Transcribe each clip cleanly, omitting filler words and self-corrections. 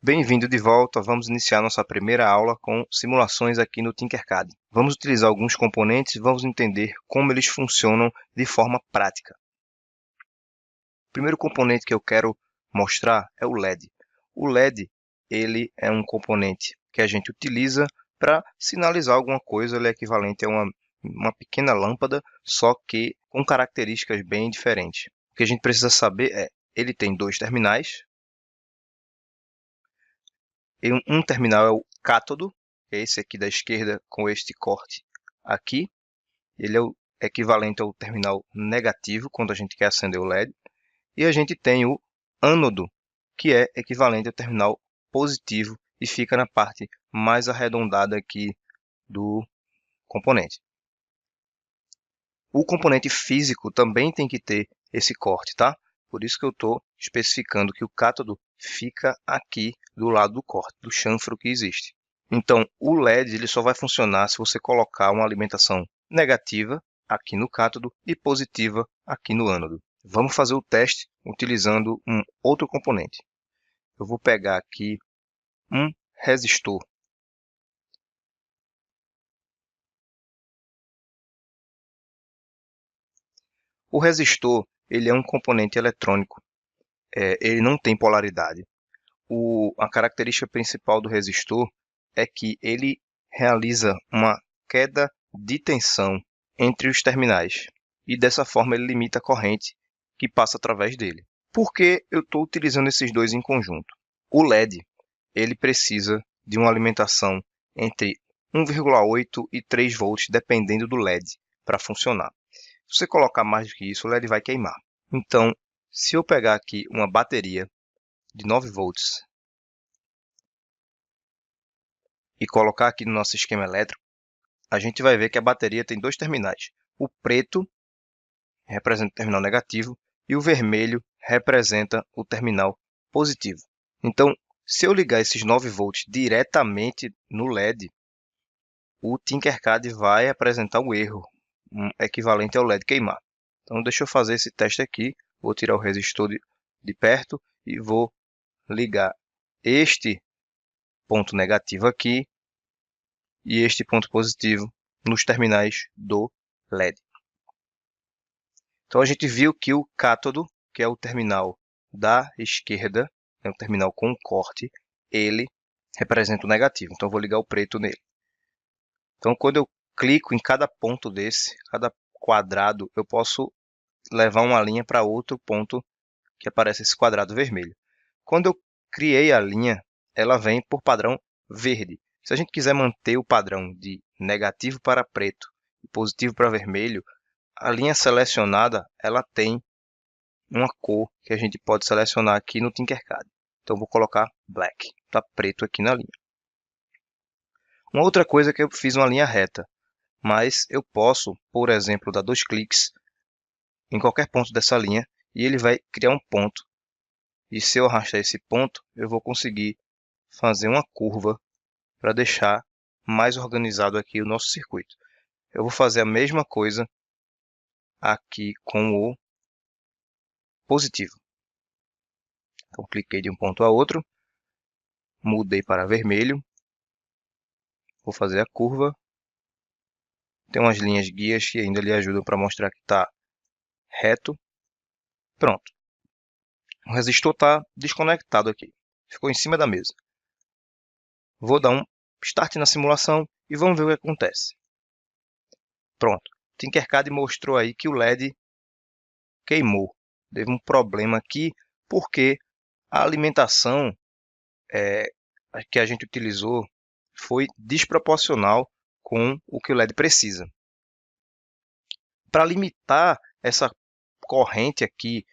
Bem-vindo de volta, vamos iniciar nossa primeira aula com simulações aqui no Tinkercad. Vamos utilizar alguns componentes e vamos entender como eles funcionam de forma prática. O primeiro componente que eu quero mostrar é o LED. O LED, ele é um componente que a gente utiliza para sinalizar alguma coisa, ele é equivalente a uma pequena lâmpada, só que com características bem diferentes. O que a gente precisa saber é, ele tem dois terminais. Um terminal é o cátodo, que é esse aqui da esquerda com este corte aqui. Ele é o equivalente ao terminal negativo, quando a gente quer acender o LED. E a gente tem o ânodo, que é equivalente ao terminal positivo e fica na parte mais arredondada aqui do componente. O componente físico também tem que ter esse corte, tá? Por isso que eu estou especificando que o cátodo fica aqui do lado do corte, do chanfro que existe. Então, o LED ele só vai funcionar se você colocar uma alimentação negativa aqui no cátodo e positiva aqui no ânodo. Vamos fazer o teste utilizando um outro componente. Eu vou pegar aqui um resistor. O resistor ele é um componente eletrônico. Ele não tem polaridade. A característica principal do resistor é que ele realiza uma queda de tensão entre os terminais e dessa forma ele limita a corrente que passa através dele. Por que eu estou utilizando esses dois em conjunto? O LED ele precisa de uma alimentação entre 1,8 e 3 volts, dependendo do LED, para funcionar. Se você colocar mais do que isso, o LED vai queimar. Então, se eu pegar aqui uma bateria de 9 volts e colocar aqui no nosso esquema elétrico, a gente vai ver que a bateria tem dois terminais. O preto representa o terminal negativo e o vermelho representa o terminal positivo. Então, se eu ligar esses 9 volts diretamente no LED, o Tinkercad vai apresentar um erro equivalente ao LED queimar. Então, deixa eu fazer esse teste aqui. Vou tirar o resistor de perto e vou ligar este ponto negativo aqui e este ponto positivo nos terminais do LED. Então a gente viu que o cátodo, que é o terminal da esquerda, é um terminal com corte, ele representa o negativo. Então eu vou ligar o preto nele. Então quando eu clico em cada ponto desse, cada quadrado, eu posso levar uma linha para outro ponto que aparece esse quadrado vermelho. Quando eu criei a linha, ela vem por padrão verde. Se a gente quiser manter o padrão de negativo para preto e positivo para vermelho, a linha selecionada ela tem uma cor que a gente pode selecionar aqui no Tinkercad. Então vou colocar black, está preto aqui na linha. Uma outra coisa é que eu fiz uma linha reta, mas eu posso, por exemplo, dar dois cliques em qualquer ponto dessa linha e ele vai criar um ponto. E se eu arrastar esse ponto, eu vou conseguir fazer uma curva para deixar mais organizado aqui o nosso circuito. Eu vou fazer a mesma coisa aqui com o positivo. Então, cliquei de um ponto a outro, mudei para vermelho, vou fazer a curva. Tem umas linhas guias que ainda lhe ajudam para mostrar que está reto. Pronto. O resistor está desconectado aqui, ficou em cima da mesa. Vou dar um start na simulação e vamos ver o que acontece. Pronto. Tinkercad mostrou aí que o LED queimou. Teve um problema aqui porque a alimentação que a gente utilizou foi desproporcional com o que o LED precisa. Para limitar essa corrente aqui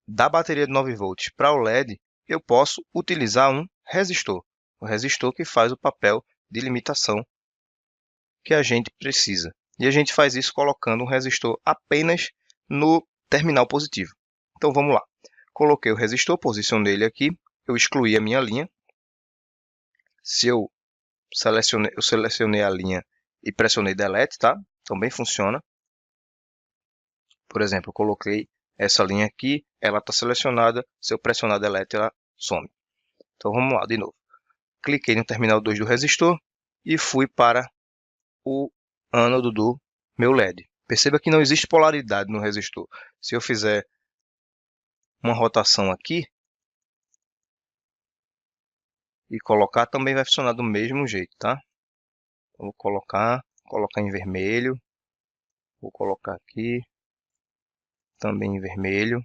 da bateria de 9 volts para o LED, eu posso utilizar um resistor. O resistor que faz o papel de limitação que a gente precisa. E a gente faz isso colocando um resistor apenas no terminal positivo. Então vamos lá. Coloquei o resistor, posicionei ele aqui, eu excluí a minha linha. Se eu selecionei a linha e pressionei Delete, tá? Também funciona. Por exemplo, eu coloquei essa linha aqui, ela está selecionada. Se eu pressionar Delete, ela some. Então vamos lá de novo. Cliquei no terminal 2 do resistor e fui para o ânodo do meu LED. Perceba que não existe polaridade no resistor. Se eu fizer uma rotação aqui e colocar, também vai funcionar do mesmo jeito, tá? Vou colocar em vermelho. Vou colocar aqui também em vermelho.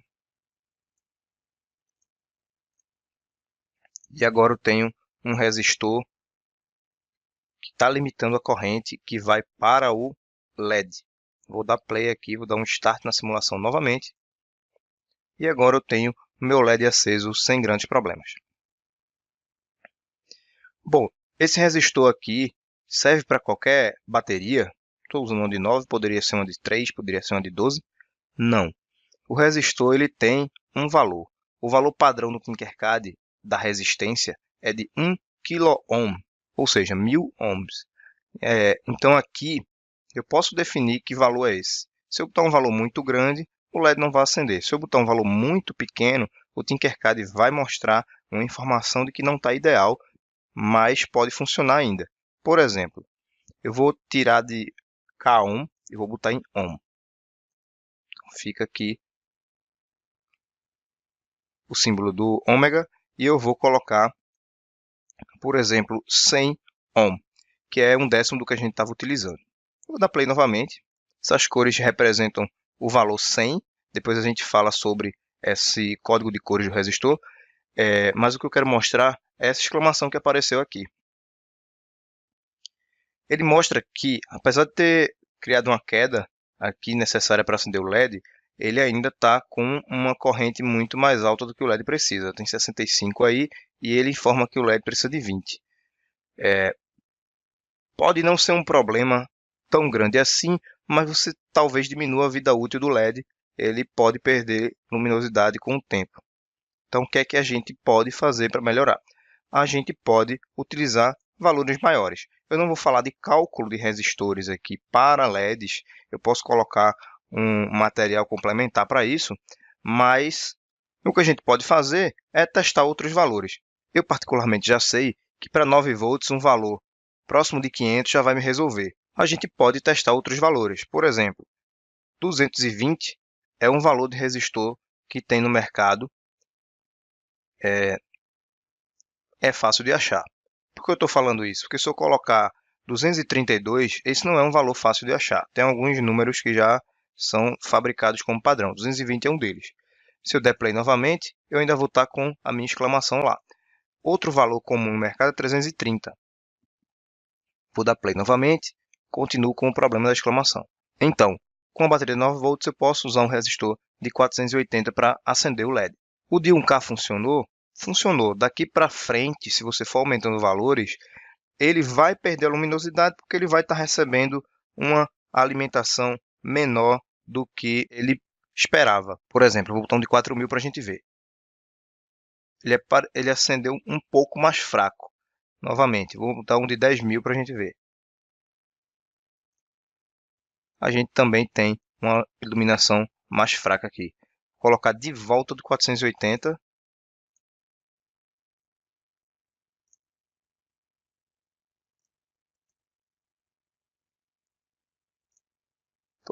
E agora eu tenho um resistor que está limitando a corrente que vai para o LED. Vou dar play aqui, vou dar um start na simulação novamente. E agora eu tenho meu LED aceso sem grandes problemas. Bom, esse resistor aqui serve para qualquer bateria. Estou usando uma de 9, poderia ser uma de 3, poderia ser uma de 12. Não. O resistor ele tem um valor. O valor padrão do Tinkercad da resistência é de 1 kΩ, ou seja, 1000 ohms. Então aqui eu posso definir que valor é esse. Se eu botar um valor muito grande, o LED não vai acender. Se eu botar um valor muito pequeno, o Tinkercad vai mostrar uma informação de que não está ideal, mas pode funcionar ainda. Por exemplo, eu vou tirar de K1 e vou botar em ohm. Fica aqui o símbolo do ômega e eu vou colocar, por exemplo, 100 ohm, que é um décimo do que a gente estava utilizando. Vou dar play novamente. Essas cores representam o valor 100. Depois a gente fala sobre esse código de cores do resistor. Mas o que eu quero mostrar é essa exclamação que apareceu aqui. Ele mostra que, apesar de ter criado uma queda aqui necessária para acender o LED, ele ainda está com uma corrente muito mais alta do que o LED precisa. Tem 65 aí e ele informa que o LED precisa de 20. Pode não ser um problema tão grande assim, mas você talvez diminua a vida útil do LED. Ele pode perder luminosidade com o tempo. Então, o que é que a gente pode fazer para melhorar? A gente pode utilizar valores maiores. Eu não vou falar de cálculo de resistores aqui para LEDs. Eu posso colocar um material complementar para isso, mas o que a gente pode fazer é testar outros valores. Eu particularmente já sei que para 9 volts um valor próximo de 500 já vai me resolver. A gente pode testar outros valores. Por exemplo, 220 é um valor de resistor que tem no mercado. É fácil de achar. Por que eu estou falando isso? Porque se eu colocar 232, esse não é um valor fácil de achar. Tem alguns números que já são fabricados como padrão. 220 é um deles. Se eu der play novamente, eu ainda vou estar com a minha exclamação lá. Outro valor comum no mercado é 330. Vou dar play novamente, continuo com o problema da exclamação. Então, com a bateria de 9 volts, eu posso usar um resistor de 480 para acender o LED. O de 1K funcionou? Funcionou. Daqui para frente, se você for aumentando valores, ele vai perder a luminosidade porque ele vai estar recebendo uma alimentação menor do que ele esperava. Por exemplo, vou botar um de 4000 para a gente ver. Ele acendeu um pouco mais fraco. Novamente, vou botar um de 10.000 para a gente ver. A gente também tem uma iluminação mais fraca aqui. Vou colocar de volta do 480.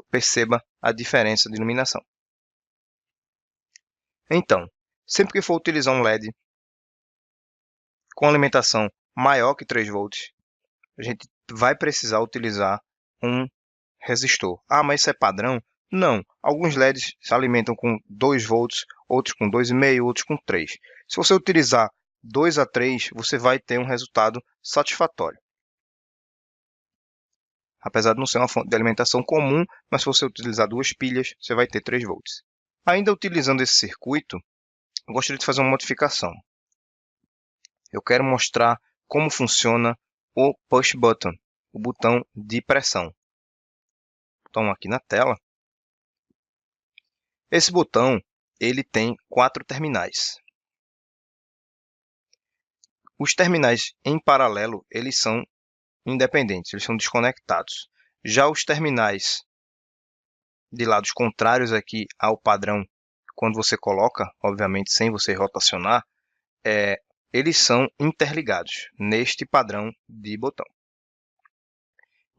Perceba a diferença de iluminação. Então, sempre que for utilizar um LED com alimentação maior que 3 volts, a gente vai precisar utilizar um resistor. Ah, mas isso é padrão? Não. Alguns LEDs se alimentam com 2 volts, outros com 2,5, outros com 3. Se você utilizar 2 a 3, você vai ter um resultado satisfatório. Apesar de não ser uma fonte de alimentação comum, mas se você utilizar 2 pilhas, você vai ter 3 volts. Ainda utilizando esse circuito, eu gostaria de fazer uma modificação. Eu quero mostrar como funciona o push button, o botão de pressão. Botão aqui na tela. Esse botão ele tem 4 terminais. Os terminais em paralelo eles são independentes, eles são desconectados. Já os terminais de lados contrários aqui ao padrão, quando você coloca, obviamente sem você rotacionar, eles são interligados neste padrão de botão.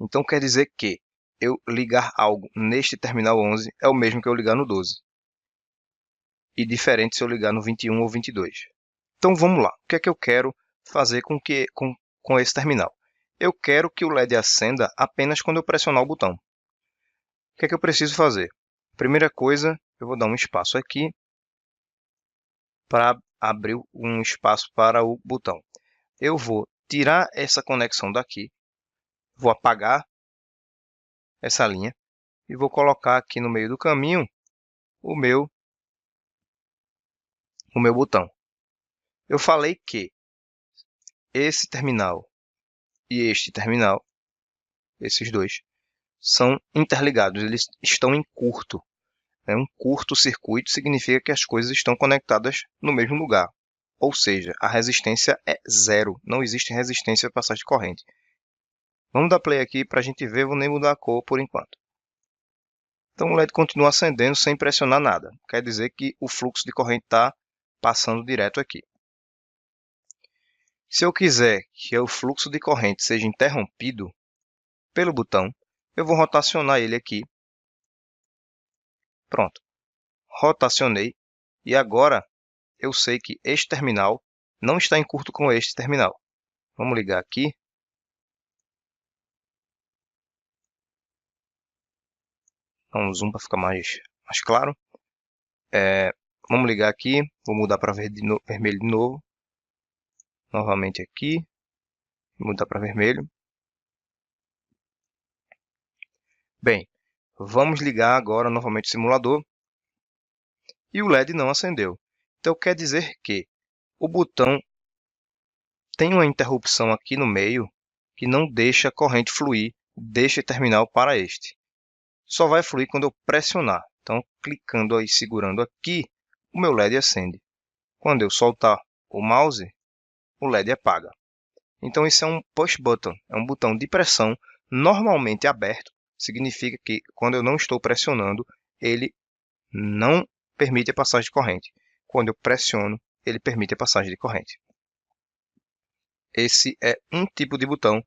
Então, quer dizer que eu ligar algo neste terminal 11 é o mesmo que eu ligar no 12. E diferente se eu ligar no 21 ou 22. Então, vamos lá. O que é que eu quero fazer com esse terminal? Eu quero que o LED acenda apenas quando eu pressionar o botão. O que é que eu preciso fazer? Primeira coisa, eu vou dar um espaço aqui para abrir um espaço para o botão. Eu vou tirar essa conexão daqui, vou apagar essa linha e vou colocar aqui no meio do caminho o meu botão. Eu falei que esse terminal e este terminal, esses dois, são interligados, eles estão em curto. Um curto-circuito significa que as coisas estão conectadas no mesmo lugar. Ou seja, a resistência é zero, não existe resistência à passagem de corrente. Vamos dar play aqui para a gente ver, vou nem mudar a cor por enquanto. Então o LED continua acendendo sem pressionar nada. Quer dizer que o fluxo de corrente está passando direto aqui. Se eu quiser que o fluxo de corrente seja interrompido pelo botão, eu vou rotacionar ele aqui. Pronto. Rotacionei. E agora eu sei que este terminal não está em curto com este terminal. Vamos ligar aqui. Dá um zoom para ficar mais claro. Vamos ligar aqui. Vou mudar para vermelho de novo. Novamente aqui. Mudar para vermelho. Bem, vamos ligar agora novamente o simulador. E o LED não acendeu. Então quer dizer que o botão tem uma interrupção aqui no meio que não deixa a corrente fluir deste terminal para este. Só vai fluir quando eu pressionar. Então, clicando aí, segurando aqui, o meu LED acende. Quando eu soltar o mouse, o LED apaga. Então, isso é um push button, é um botão de pressão normalmente aberto. Significa que quando eu não estou pressionando, ele não permite a passagem de corrente. Quando eu pressiono, ele permite a passagem de corrente. Esse é um tipo de botão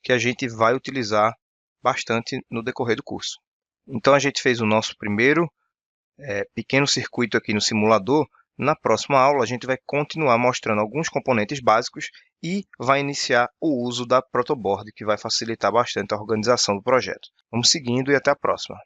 que a gente vai utilizar bastante no decorrer do curso. Então, a gente fez o nosso primeiro pequeno circuito aqui no simulador. Na próxima aula, a gente vai continuar mostrando alguns componentes básicos e vai iniciar o uso da protoboard, que vai facilitar bastante a organização do projeto. Vamos seguindo e até a próxima.